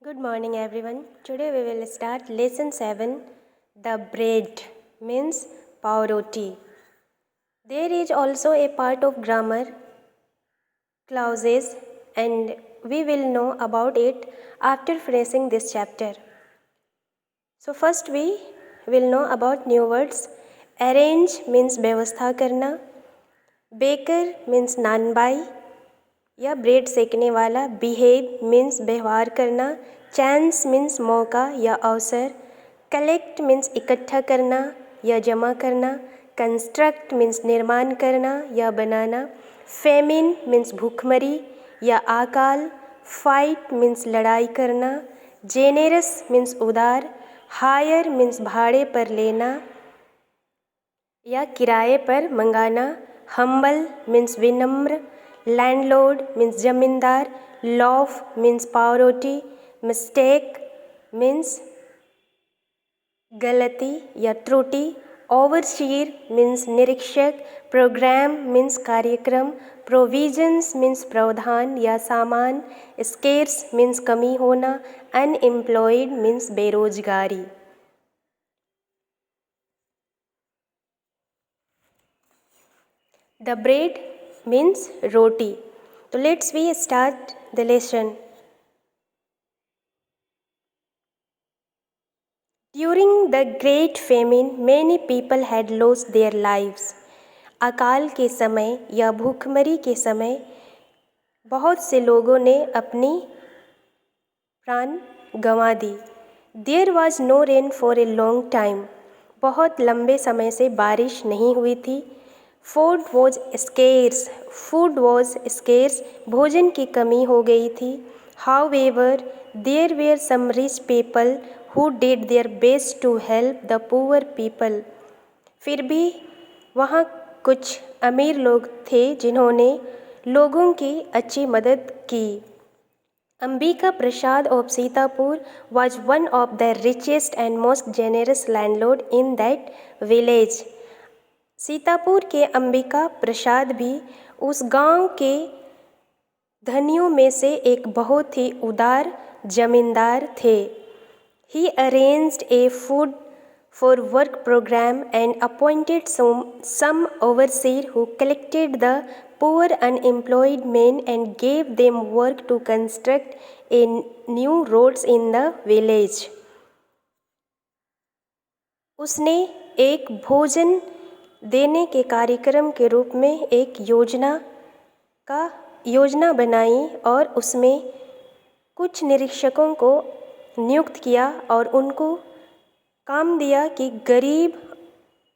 Good morning, everyone. Today we will start lesson 7. The bread means pavroti. There is also a part of grammar clauses, and we will know about it after finishing this chapter. So first we will know about new words. Arrange means व्यवस्था करना. Baker means नानबाई या bread सेकने वाला. Behave means व्यवहार करना. Chance means मौका या अवसर. कलेक्ट मीन्स इकट्ठा करना या जमा करना. कंस्ट्रक्ट मीन्स निर्माण करना या बनाना. फेमिन मीन्स भूखमरी या अकाल. फाइट मीन्स लड़ाई करना. जेनेरस मीन्स उदार. हायर मीन्स भाड़े पर लेना या किराए पर मंगाना. हम्बल मीन्स विनम्र. लैंडलॉर्ड मीन्स जमींदार. लॉफ मीन्स पावरोटी. मिस्टेक मीन्स गलती या त्रुटि. ओवरसीयर मीन्स निरीक्षक. प्रोग्राम मीन्स कार्यक्रम. प्रोविजंस मीन्स प्रावधान या सामान. स्केर्स मीन्स कमी होना. अनएम्प्लॉयड मीन्स बेरोजगारी. The bread means roti. So let's we start the lesson. During the great famine, many people had lost their lives. अकाल के समय या भूखमरी के समय बहुत से लोगों ने अपनी प्राण गंवा दी. There was no rain for a long time. बहुत लंबे समय से बारिश नहीं हुई थी. Food was scarce. भोजन की कमी हो गई थी. However, there were some rich people who did their best to help the poor people. फिर भी वहाँ कुछ अमीर लोग थे जिन्होंने लोगों की अच्छी मदद की. Ambika Prasad of Sitapur was one of the richest and most generous landlord in that village. Sitapur के अंबिका प्रसाद भी उस गांव के धनियों में से एक बहुत ही उदार जमींदार थे. He arranged a food for work program and appointed some overseer who collected the poor unemployed men and gave them work to construct a new roads in the village. उसने एक भोजन देने के कार्यक्रम के रूप में एक योजना बनाई और उसमें कुछ निरीक्षकों को नियुक्त किया और उनको काम दिया कि गरीब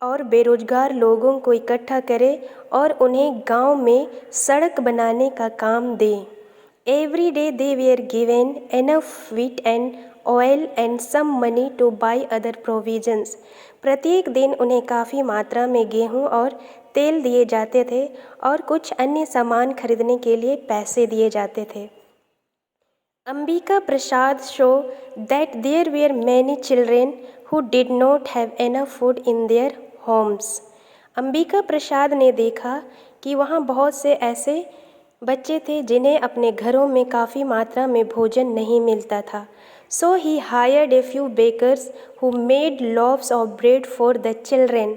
और बेरोजगार लोगों को इकट्ठा करे और उन्हें गांव में सड़क बनाने का काम दे. Every day they were given enough wheat and oil and some money to buy other provisions. प्रत्येक दिन उन्हें काफ़ी मात्रा में गेहूं और तेल दिए जाते थे और कुछ अन्य सामान खरीदने के लिए पैसे दिए जाते थे. Ambika Prasad show that there were many children who did not have enough food in their homes. Ambika Prasad ने देखा कि वहाँ बहुत से ऐसे बच्चे थे जिन्हें अपने घरों में काफ़ी मात्रा में भोजन नहीं मिलता था. So he hired a few bakers who made loaves of bread for the children.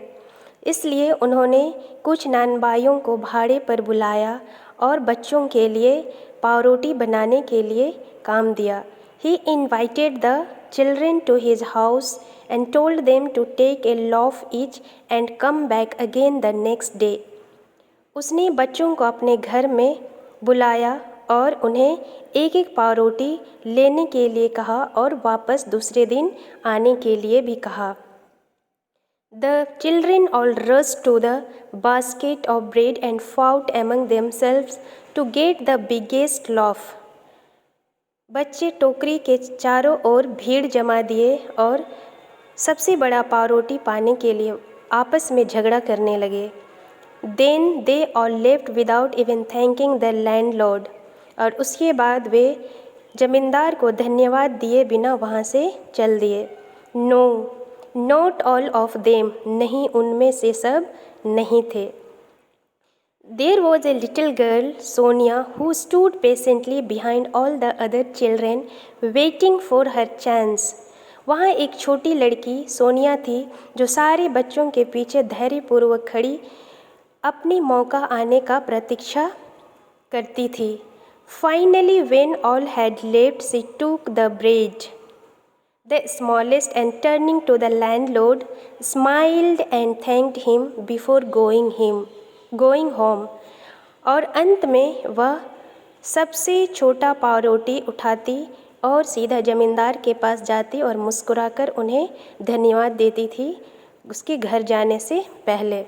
इसलिए उन्होंने कुछ नानबाइयों को भाड़े पर बुलाया और बच्चों के लिए पावरोटी बनाने के लिए काम दिया. He invited the children to his house and told them to take a loaf each and come back again the next day. उसने बच्चों को अपने घर में बुलाया और उन्हें एक एक पावरोटी लेने के लिए कहा और वापस दूसरे दिन आने के लिए भी कहा. The children all rushed to the basket of bread and fought among themselves to get the biggest loaf. बच्चे टोकरी के चारों ओर भीड़ जमा दिए और सबसे बड़ा पावरोटी पाने के लिए आपस में झगड़ा करने लगे. Then they all left without even thanking the landlord. और उसके बाद वे जमींदार को धन्यवाद दिए बिना वहाँ से चल दिए. No, not all of them. नहीं, उनमें से सब नहीं थे. There was a little girl, Sonia, who stood patiently behind all the other children, waiting for her chance. वहाँ एक छोटी लड़की सोनिया थी जो सारे बच्चों के पीछे धैर्यपूर्वक खड़ी अपनी मौका आने का प्रतीक्षा करती थी. Finally, when all had left, she took the bread, the smallest, and turning to the landlord, smiled and thanked him before going home. और अंत में वह सबसे छोटा पाव रोटी उठाती और सीधा जमींदार के पास जाती और मुस्कुराकर उन्हें धन्यवाद देती थी उसके घर जाने से पहले.